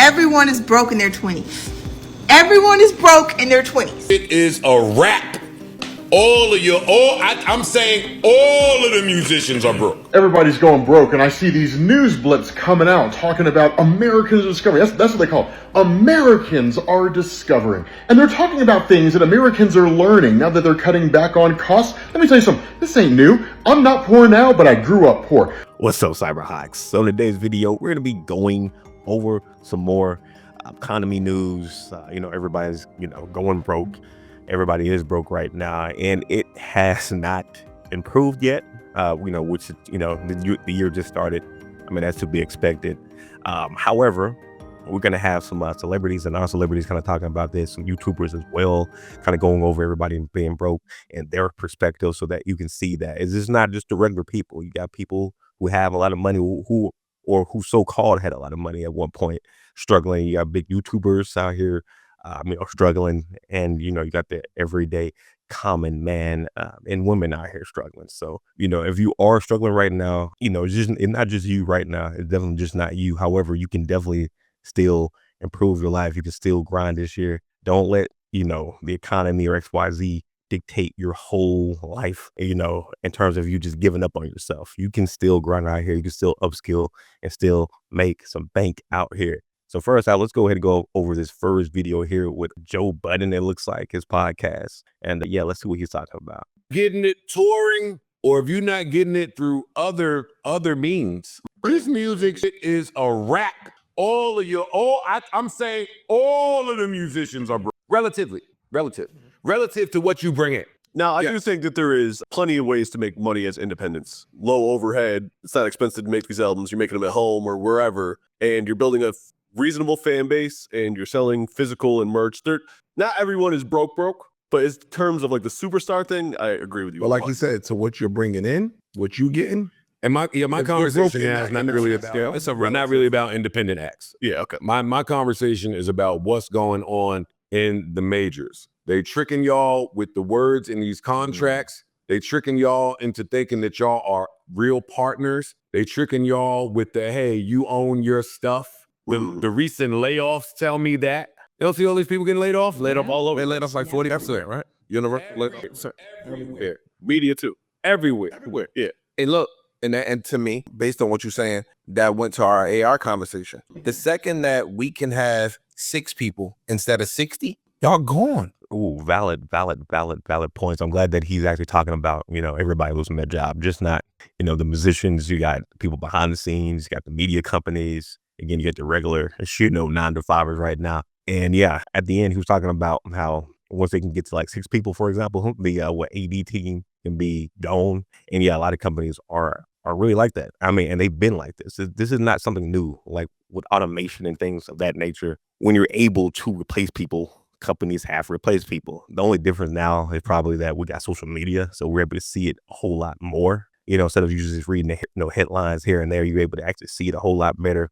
everyone is broke in their 20s. Everyone is broke in their 20s. It is a wrap. I'm saying all of the musicians are broke. Everybody's going broke, and I see these news blips coming out talking about Americans discovering. That's what they call it. Americans are discovering. And they're talking about things that Americans are learning now that they're cutting back on costs. Let me tell you something. This ain't new. I'm not poor now, but I grew up poor. What's up, Cyberhawks? So in today's video, we're going to be going over some more economy news. Everybody's, going broke. Everybody is broke right now, and it has not improved yet. The year just started. I mean, that's to be expected. However, we're going to have some celebrities and non-celebrities kind of talking about this, some YouTubers as well, kind of going over everybody being broke and their perspective so that you can see that it's just not just the regular people. You got people who have a lot of money who so-called had a lot of money at one point struggling. You got big YouTubers out here struggling, and you got the everyday common man and women out here struggling. So if you are struggling right now, it's not just you right now. It's definitely just not you. However, you can definitely still improve your life. You can still grind this year. Don't let the economy or XYZ dictate your whole life, in terms of you just giving up on yourself. You can still grind out here. You can still upskill and still make some bank out here. So first out, let's go ahead and go over this first video here with Joe Budden. It looks like his podcast. And let's see what he's talking about. Getting it touring, or if you're not getting it through other means, this music is a wrap. I'm saying all of the musicians are broke. Relative to what you bring in. Now, I do think that there is plenty of ways to make money as independents. Low overhead. It's not expensive to make these albums. You're making them at home or wherever, and you're building a reasonable fan base, and you're selling physical and merch. Not everyone is broke, but in terms of like the superstar thing, I agree with you. Well, like you said, so what you're bringing in, what you getting, and my conversation is not really about. It's not really about independent acts. Yeah, okay. My conversation is about what's going on in the majors. They tricking y'all with the words in these contracts. They tricking y'all into thinking that y'all are real partners. They tricking y'all with the, hey, you own your stuff. The recent layoffs tell me that. You don't see all these people getting laid off? Laid off all over. they laid off like 40%, right? Universal. Everywhere. Media too. Everywhere. Yeah. And look, and to me, based on what you're saying, that went to our AR conversation. The second that we can have 6 people instead of 60, y'all gone. Ooh, valid points. I'm glad that he's actually talking about, everybody losing their job, just not, the musicians. You got people behind the scenes, you got the media companies. Again, you get the regular, 9-to-5ers right now. And at the end, he was talking about how once they can get to like 6 people, for example, the AD team can be gone. And a lot of companies are really like that. I mean, and they've been like this. This is not something new, like with automation and things of that nature. When you're able to replace people, companies have replaced people. The only difference now is probably that we got social media, so we're able to see it a whole lot more. Instead of you just reading the headlines here and there, you're able to actually see it a whole lot better.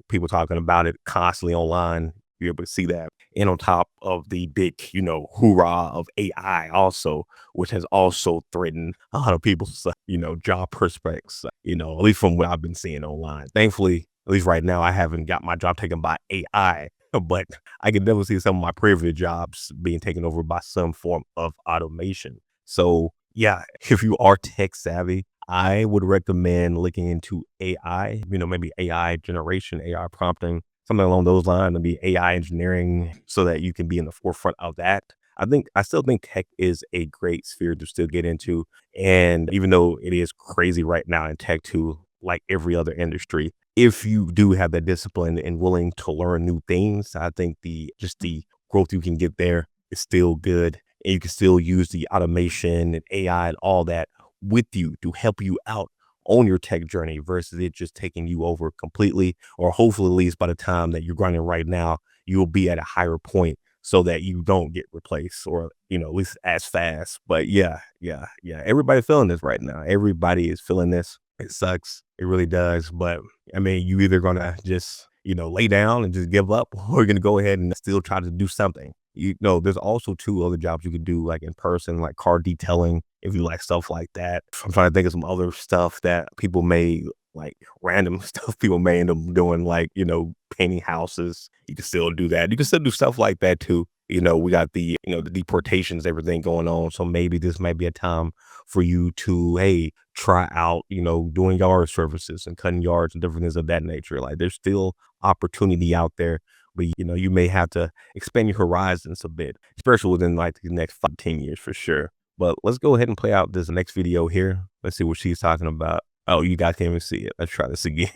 People talking about it constantly online. You're able to see that. And on top of the big, hoorah of AI also, which has also threatened a lot of people's, job prospects, at least from what I've been seeing online. Thankfully, at least right now, I haven't got my job taken by AI, but I can definitely see some of my previous jobs being taken over by some form of automation. So if you are tech savvy, I would recommend looking into AI, maybe AI generation, AI prompting, something along those lines, maybe AI engineering, so that you can be in the forefront of that. I still think tech is a great sphere to still get into. And even though it is crazy right now in tech too, like every other industry, if you do have that discipline and willing to learn new things, I think the growth you can get there is still good. And you can still use the automation and AI and all that with you to help you out on your tech journey versus it just taking you over completely, or hopefully at least by the time that you're grinding right now, you'll be at a higher point so that you don't get replaced, or, at least as fast. But everybody feeling this right now. Everybody is feeling this. It sucks. It really does. But I mean, you either going to just, lay down and just give up, or you're going to go ahead and still try to do something. There's also 2 other jobs you could do, like in person, like car detailing, if you like stuff like that. I'm trying to think of some other stuff that people may like random stuff people may end up doing, like, painting houses. You can still do that. You can still do stuff like that too. We got the deportations, everything going on. So maybe this might be a time for you to, hey, try out, doing yard services and cutting yards and different things of that nature. Like there's still opportunity out there, but you may have to expand your horizons a bit, especially within like the next 5-10 years for sure. But let's go ahead and play out this next video here. Let's see what she's talking about. Oh, you guys can't even see it. Let's try this again.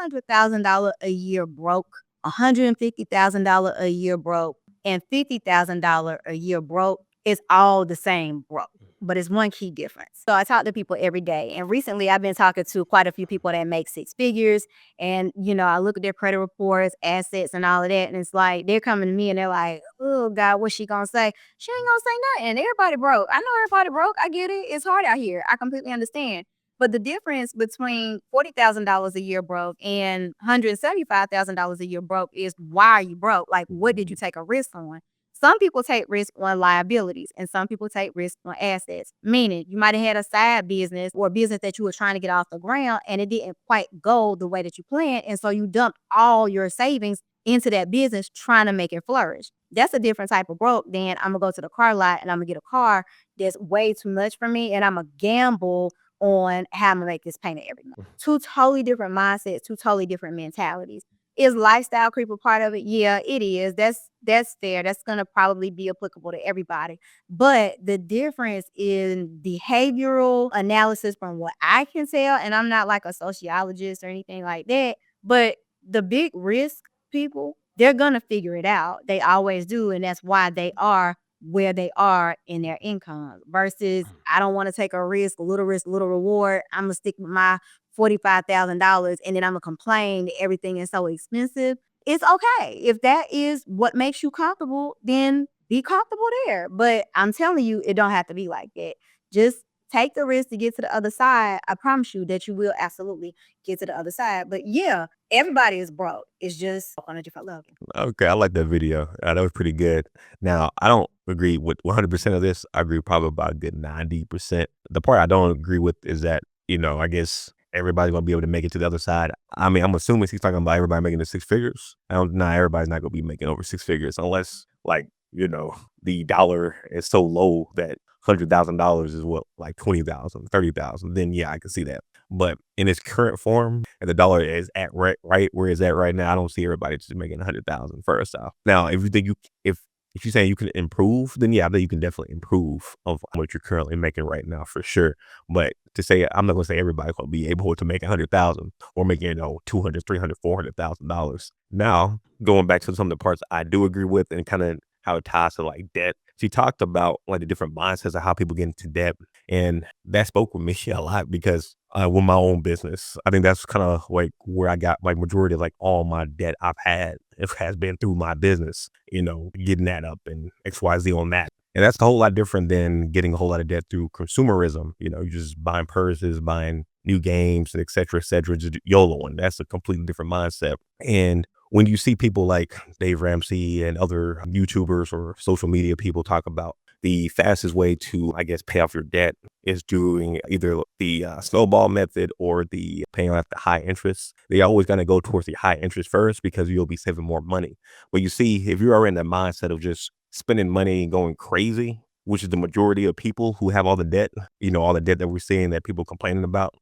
$300,000 a year broke, $150,000 a year broke, and $50,000 a year broke is all the same broke. But it's one key difference. So I talk to people every day. And recently I've been talking to quite a few people that make 6 figures. And, I look at their credit reports, assets, and all of that. And it's like, they're coming to me and they're like, oh, God, what's she going to say? She ain't going to say nothing. Everybody broke. I know everybody broke. I get it. It's hard out here. I completely understand. But the difference between $40,000 a year broke and $175,000 a year broke is why are you broke? Like, what did you take a risk on? Some people take risk on liabilities and some people take risk on assets. Meaning you might have had a side business or a business that you were trying to get off the ground and it didn't quite go the way that you planned. And so you dumped all your savings into that business trying to make it flourish. That's a different type of broke than I'm gonna go to the car lot and I'm gonna get a car that's way too much for me and I'm gonna gamble on how I'm gonna make this payment every month. 2 totally different mindsets, 2 totally different mentalities. Is lifestyle creep a part of it? Yeah, it is. That's fair. That's gonna probably be applicable to everybody. But the difference in behavioral analysis from what I can tell, and I'm not like a sociologist or anything like that, but the big risk people, they're gonna figure it out. They always do, and that's why they are where they are in their income versus I don't want to take a risk, little reward. I'm gonna stick with my $45,000 and then I'm gonna complain that everything is so expensive. It's okay. If that is what makes you comfortable, then be comfortable there. But I'm telling you, it don't have to be like that. Just take the risk to get to the other side. I promise you that you will absolutely get to the other side. But yeah, everybody is broke. It's just on a different level. Okay, I like that video. That was pretty good. Now, I don't agree with 100% of this. I agree probably about a good 90%. The part I don't agree with is that, I guess everybody's going to be able to make it to the other side. I mean, I'm assuming he's talking about everybody making the 6 figures. Not everybody's not going to be making over 6 figures unless, like, the dollar is so low that $100,000 is what, like 20,000, 30,000. Then yeah, I can see that. But in its current form, and the dollar is at right where it's at right now, I don't see everybody just making 100,000 first off. Now, if you think if you're saying you can improve, then yeah, I think you can definitely improve of what you're currently making right now for sure. But to say, I'm not going to say everybody's going to be able to make 100,000 or making, $200,000, $300,000, $400,000. Now, going back to some of the parts I do agree with and kind of how it ties to like debt. She talked about like the different mindsets of how people get into debt. And that spoke with me a lot because with my own business, I think that's kind of like where I got like majority of like all my debt I've had. It has been through my business, getting that up and XYZ on that. And that's a whole lot different than getting a whole lot of debt through consumerism. You're just buying purses, buying new games, and et cetera, just YOLOing. That's a completely different mindset. And when you see people like Dave Ramsey and other YouTubers or social media people talk about the fastest way to, I guess, pay off your debt is doing either the snowball method or the paying off the high interest. They always going to go towards the high interest first because you'll be saving more money. But you see, if you're already in the mindset of just spending money and going crazy, which is the majority of people who have all the debt, all the debt that we're seeing that people complaining about,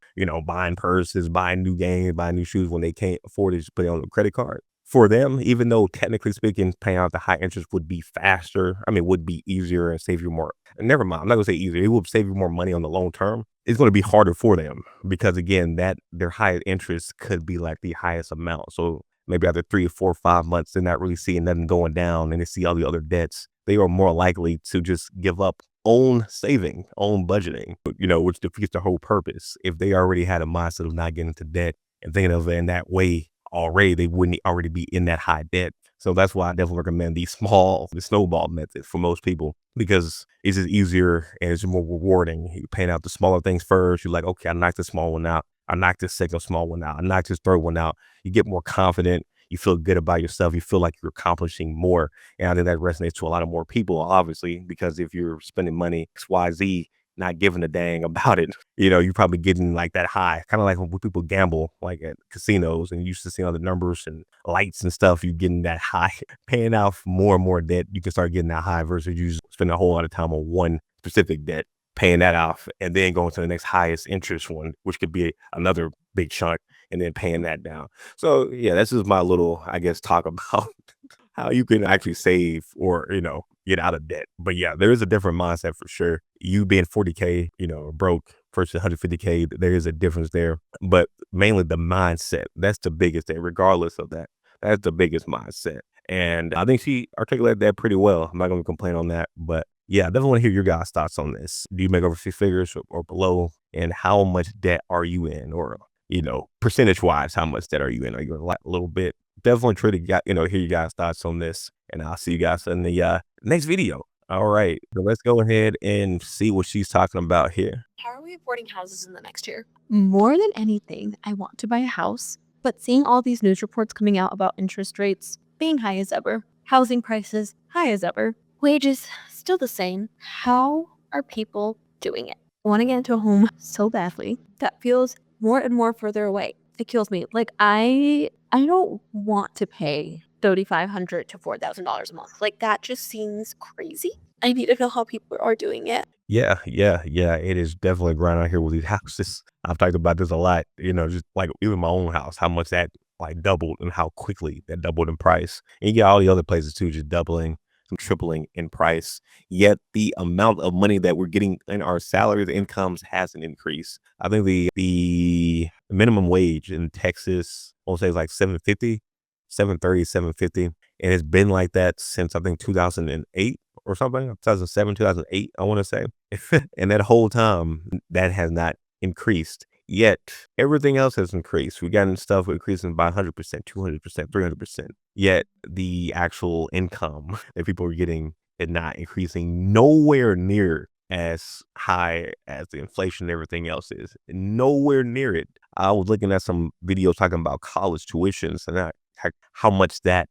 buying purses, buying new games, buying new shoes when they can't afford it, just put it on a credit card. For them, even though technically speaking, paying out the high interest would be faster, would be easier and save you more. Never mind, I'm not gonna say easier. It will save you more money on the long term. It's going to be harder for them because again, that their high interest could be like the highest amount. So maybe after 3 or 4 or 5 months, they're not really seeing nothing going down and they see all the other debts. They are more likely to just give up on saving, on budgeting, which defeats the whole purpose. If they already had a mindset of not getting into debt and thinking of it in that way, already they wouldn't already be in that high debt. So that's why I definitely recommend the snowball method for most people because it's just easier and it's more rewarding. You paying out the smaller things first. You're like, okay, I knocked the small one out. I knocked this second small one out. I knocked this third one out. You get more confident. You feel good about yourself. You feel like you're accomplishing more. And I think that resonates to a lot of more people, obviously, because if you're spending money XYZ, not giving a dang about it. You're probably getting like that high, kind of like when people gamble, like at casinos, and you used to see all the numbers and lights and stuff. You getting that high, paying off more and more debt. You can start getting that high versus you spend a whole lot of time on one specific debt, paying that off, and then going to the next highest interest one, which could be another big chunk, and then paying that down. So yeah, this is my little, I guess, talk about how you can actually save or, get out of debt. But yeah, there is a different mindset for sure. You being 40K, broke versus 150K, there is a difference there. But mainly the mindset, that's the biggest thing, regardless of that. That's the biggest mindset. And I think she articulated that pretty well. I'm not going to complain on that. But yeah, I definitely want to hear your guys' thoughts on this. Do you make over 6 figures or below? And how much debt are you in? Or, percentage wise, how much debt are you in? Are you in a little bit? Definitely try to hear you guys' thoughts on this. And I'll see you guys in the next video. All right. So let's go ahead and see what she's talking about here. How are we affording houses in the next year? More than anything, I want to buy a house, but seeing all these news reports coming out about interest rates being high as ever, housing prices high as ever, wages still the same, how are people doing it? I want to get into a home so badly that feels more and more further away. It kills me. Like I don't want to pay $3,500 to $4,000 a month. Like that just seems crazy. I need to know how people are doing it. Yeah. It is definitely a grind out here with these houses. I've talked about this a lot, just like even my own house, how much that like doubled and how quickly that doubled in price. And you get all the other places too, just doubling, some tripling in price. Yet the amount of money that we're getting in our salaries, incomes hasn't increased. I think the minimum wage in Texas, I'll say, is like $7.50, $7.30, $7.50. And it's been like that since I think 2008 or something, 2007, 2008, I want to say. And that whole time, that has not increased. Yet everything else has increased. We've gotten stuff increasing by 100%, 200%, 300%. Yet the actual income that people are getting is not increasing nowhere near as high as the inflation and everything else is. Nowhere near it. I was looking at some videos talking about college tuitions and how much that,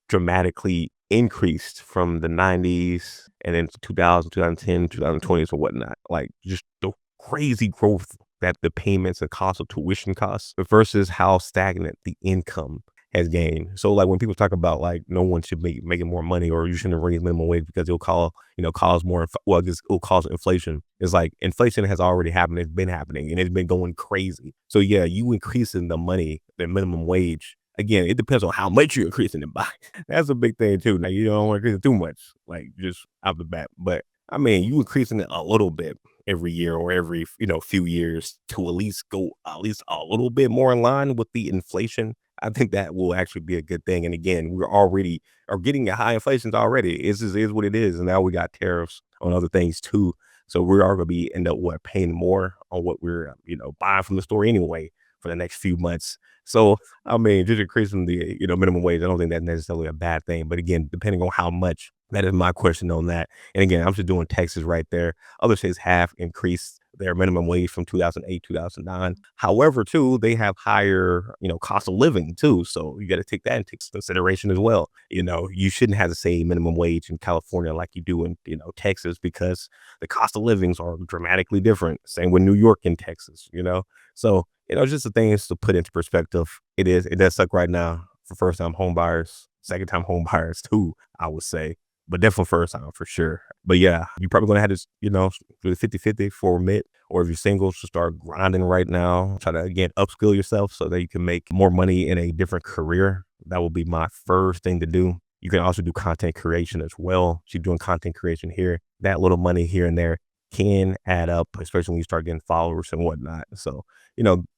dramatically increased from the 90s and then 2000, 2010, 2020s or whatnot. Like just the crazy growth that the payments and cost of tuition costs versus how stagnant the income has gained. So like when people talk about like no one should be making more money or you shouldn't raise minimum wage because it'll cause more, it'll cause inflation. It's like inflation has already happened. It's been happening and it's been going crazy. So yeah, you increasing the money, the minimum wage. Again, it depends on how much you're increasing it by. That's a big thing too. Now you don't want to increase it too much, like just out the bat. But I mean, you increasing it a little bit every year or every few years to at least go a little bit more in line with the inflation. I think that will actually be a good thing. And again, we're already are getting a high inflation already. It is what it is. And now we got tariffs on other things too. So we are going to end up paying more on what we're buying from the store anyway for the next few months. So I mean, just increasing the minimum wage, I don't think that's necessarily a bad thing. But again, depending on how much, that is my question on that. And again, I'm just doing Texas right there. Other states have increased their minimum wage from 2008, 2009. However, too, they have higher, cost of living too. So you got to take that into consideration as well. You shouldn't have the same minimum wage in California like you do in, Texas, because the cost of livings are dramatically different. Same with New York and Texas, So, just the things to put into perspective. It does suck right now for first time home buyers, second time home buyers too, I would say. But definitely first time for sure. But yeah, you're probably going to have this, do the 50-50 for a mid, or if you're single, to start grinding right now. Try to, again, upskill yourself so that you can make more money in a different career. That will be my first thing to do. You can also do content creation as well. She's doing content creation here. That little money here and there can add up, especially when you start getting followers and whatnot. So,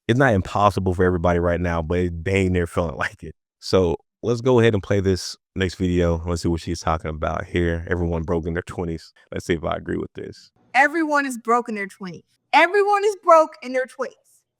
it's not impossible for everybody right now, but they ain't there feeling like it. So let's go ahead and play this next video. Let's see what she's talking about here. Everyone broke in their 20s. Let's see if I agree with this. Everyone is broke in their 20s. Everyone is broke in their 20s.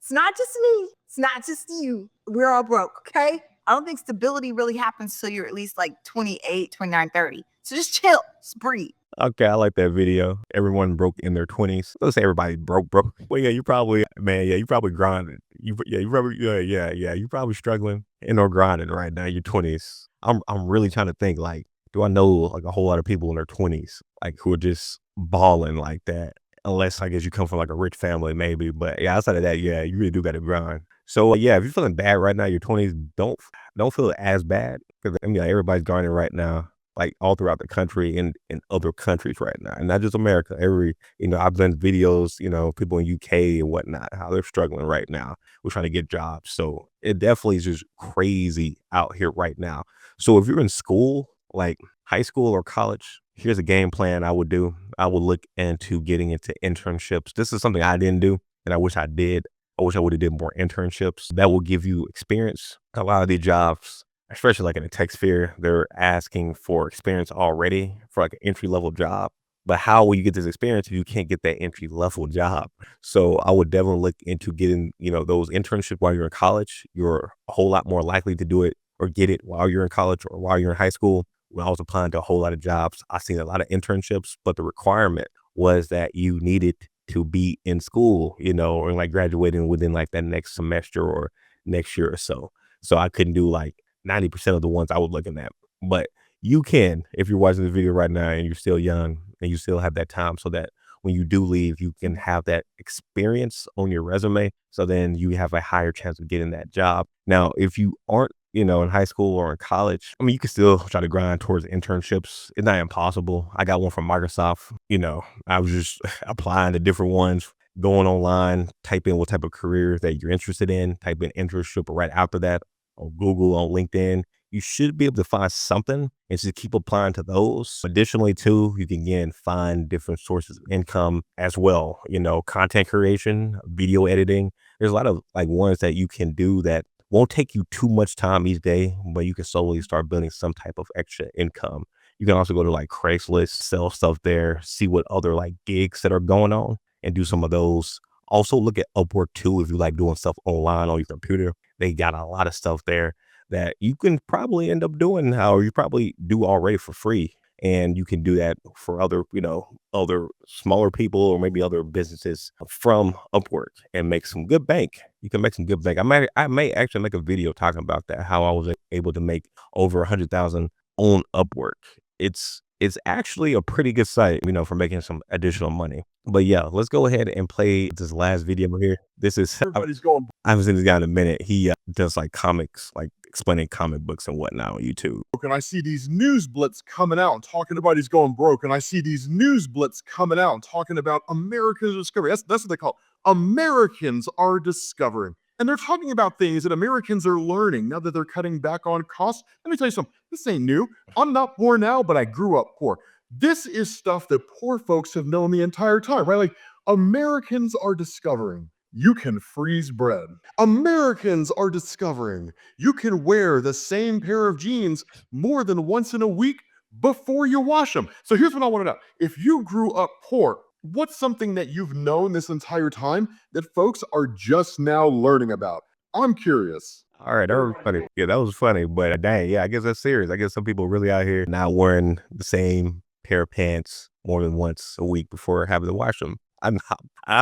It's not just me. It's not just you. We're all broke, okay? I don't think stability really happens till you're at least like 28, 29, 30. So just chill. Just breathe. Okay, I like that video. Everyone broke in their 20s. Let's say everybody broke. Well, yeah, you probably grinding. You probably struggling and or grinding right now in your 20s. I'm really trying to think, like, do I know like a whole lot of people in their 20s like who are just balling like that? unless I guess you come from like a rich family, maybe. But yeah, outside of that, yeah, you really do got to grind. So yeah, if you're feeling bad right now, your 20s, don't feel as bad because I mean, like, everybody's grinding right now, like all throughout the country and in other countries right now, and not just America. I've done videos, people in UK and whatnot, how they're struggling right now. We're trying to get jobs, so it definitely is just crazy out here right now. So if you're in school, like high school or college, here's a game plan I would do. I would look into getting into internships. This is something I didn't do, and I wish I did. I wish I would have did more internships. That will give you experience. A lot of these jobs, especially like in the tech sphere, they're asking for experience already for like an entry level job. But how will you get this experience if you can't get that entry level job? So I would definitely look into getting, those internships while you're in college. You're a whole lot more likely to do it or get it while you're in college or while you're in high school. When I was applying to a whole lot of jobs, I seen a lot of internships, but the requirement was that you needed to be in school, or like graduating within like that next semester or next year or so. So I couldn't do like 90% of the ones I was looking at. But you can, if you're watching this video right now and you're still young and you still have that time, so that when you do leave, you can have that experience on your resume. So then you have a higher chance of getting that job. Now, if you aren't, in high school or in college, I mean, you can still try to grind towards internships. It's not impossible. I got one from Microsoft. I was just applying to different ones, going online, type in what type of career that you're interested in, type in internship right after that on Google, on LinkedIn. You should be able to find something and just keep applying to those. Additionally, too, you can again find different sources of income as well. Content creation, video editing. There's a lot of like ones that you can do that won't take you too much time each day, but you can slowly start building some type of extra income. You can also go to like Craigslist, sell stuff there, see what other like gigs that are going on and do some of those. Also look at Upwork too if you like doing stuff online on your computer. They got a lot of stuff there that you can probably end up doing or you probably do already for free. And you can do that for other smaller people or maybe other businesses from Upwork and make some good bank. You can make some good bank. I may actually make a video talking about that, how I was able to make over 100,000 on Upwork. It's actually a pretty good site, for making some additional money. But yeah, let's go ahead and play this last video here. This is Everybody's going. I haven't seen this guy in a minute. He does like comics, like explaining comic books and whatnot on YouTube. And I see these news blitz coming out talking about he's going broke. And I see these news blitz coming out talking about America's discovery. That's what they call it. Americans are discovering. And they're talking about things that Americans are learning now that they're cutting back on costs. Let me tell you something. This ain't new. I'm not poor now, but I grew up poor. This is stuff that poor folks have known the entire time, right? Like Americans are discovering you can freeze bread. Americans are discovering you can wear the same pair of jeans more than once in a week before you wash them. So here's what I want to know. If you grew up poor, what's something that you've known this entire time that folks are just now learning about? I'm curious. All right, that was funny. Yeah, that was funny. But dang, yeah, I guess that's serious. I guess some people really out here not wearing the same pair of pants more than once a week before having to wash them. I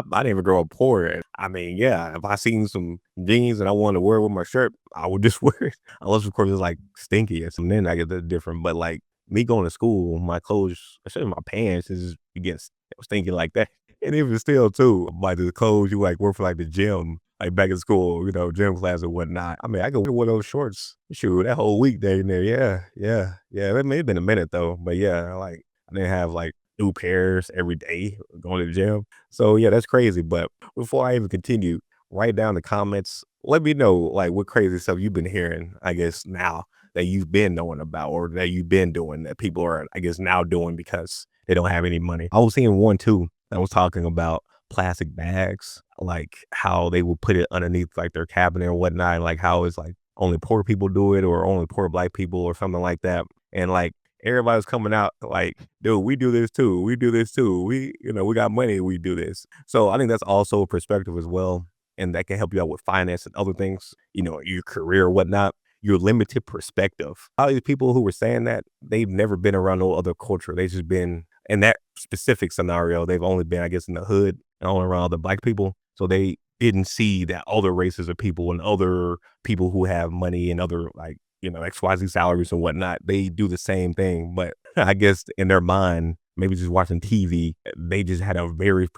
didn't even grow up poor. I mean, yeah, if I seen some jeans and I wanted to wear it with my shirt, I would just wear it. Unless, of course, it's like stinky or something. Then I get that different. But like me going to school, my clothes, especially my pants, is you get stinky like that. And even still, too, like the clothes you like work for like the gym, like back in school, gym class or whatnot. I mean, I could wear those shorts, shoot, that whole week there and there. Yeah. It may have been a minute though, but yeah, like I didn't have like new pairs every day going to the gym. So yeah, that's crazy. But before I even continue, write down the comments. Let me know like what crazy stuff you've been hearing, I guess, now that you've been knowing about or that you've been doing that people are, I guess, now doing because they don't have any money. I was seeing one too that was talking about plastic bags, like how they would put it underneath like their cabinet or whatnot, and like how it's like only poor people do it or only poor black people or something like that. And like everybody's coming out like, dude, we do this too. We do this too. We got money. We do this. So I think that's also a perspective as well. And that can help you out with finance and other things, your career or whatnot. Your limited perspective. All these people who were saying that, they've never been around no other culture. They just been in that specific scenario. They've only been, I guess, in the hood and only around other black people. So they didn't see that other races of people and other people who have money and other like, XYZ salaries and whatnot, they do the same thing. But I guess in their mind, maybe just watching TV, they just had a very,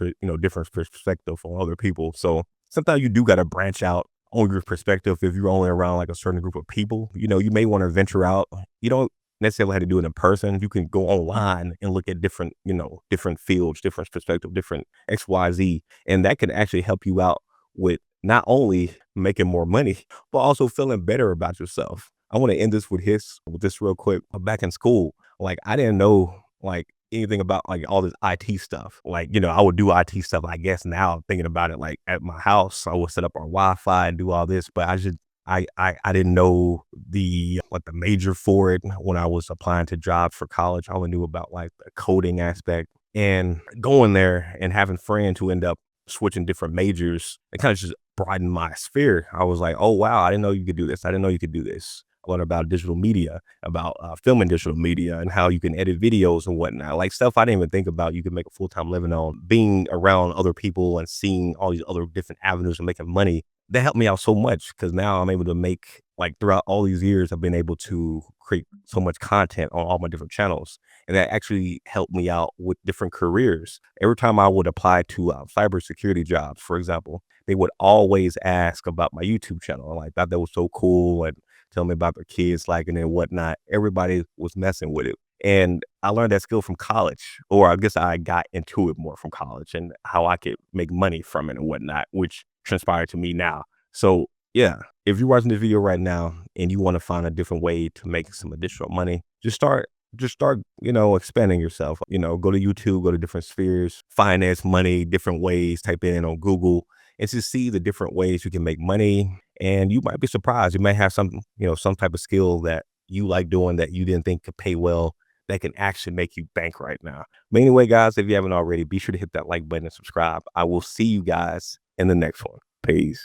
different perspective on other people. So sometimes you do got to branch out on your perspective. If you're only around like a certain group of people, you may want to venture out. You don't necessarily have to do it in person. You can go online and look at different, different fields, different perspective, different XYZ. And that can actually help you out with not only making more money, but also feeling better about yourself. I want to end this with this real quick. Back in school, like I didn't know like anything about like all this IT stuff. Like, I would do IT stuff. I guess now thinking about it, like at my house, I would set up our Wi-Fi and do all this, but I didn't know the major for it when I was applying to jobs for college. I only knew about like the coding aspect, and going there and having friends who end up switching different majors. It kind of just broadened my sphere. I was like, oh wow, I didn't know you could do this. I didn't know you could do this. I learned about digital media, about filming digital media, and how you can edit videos and whatnot. Like stuff I didn't even think about. You can make a full-time living on. Being around other people and seeing all these other different avenues of making money, that helped me out so much, because now I'm able to make, like, throughout all these years, I've been able to create so much content on all my different channels. And that actually helped me out with different careers. Every time I would apply to cybersecurity jobs, for example, they would always ask about my YouTube channel. And I thought that was so cool, and tell me about their kids liking it and whatnot. Everybody was messing with it. And I learned that skill from college, or I guess I got into it more from college, and how I could make money from it and whatnot, which transpired to me now. So yeah, if you're watching this video right now and you want to find a different way to make some additional money, just start, expanding yourself. Go to YouTube, go to different spheres, finance, money, different ways, type it in on Google, and to see the different ways you can make money. And you might be surprised. You might have some type of skill that you like doing that you didn't think could pay well, that can actually make you bank right now. But anyway, guys, if you haven't already, be sure to hit that like button and subscribe. I will see you guys in the next one. Peace.